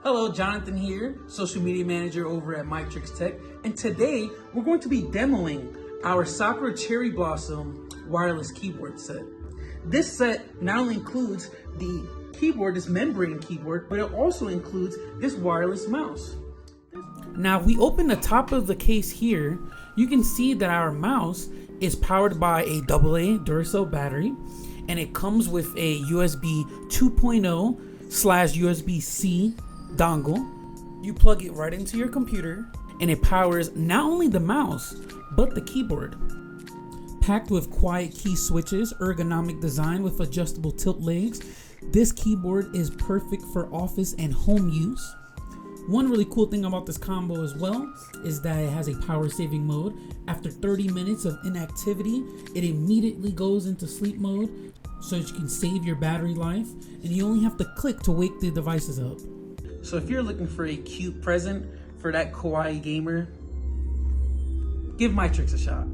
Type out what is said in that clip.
Hello, Jonathan here, social media manager over at mytrixtech, and today we're going to be demoing our Sakura Cherry Blossom wireless keyboard set. This set not only includes the keyboard, this membrane keyboard, but it also includes this wireless mouse. Now, if we open the top of the case here, you can see that our mouse is powered by a AA Duracell battery, and it comes with a USB 2.0/USB-C dongle. You plug it right into your computer and it powers not only the mouse but the keyboard. Packed with quiet key switches, ergonomic design with adjustable tilt legs, this keyboard is perfect for office and home use. One really cool thing about this combo as well is that it has a power saving mode. After 30 minutes of inactivity, it immediately goes into sleep mode so that you can save your battery life, and you only have to click to wake the devices up. So if you're looking for a cute present for that kawaii gamer, give Mytrix a shot.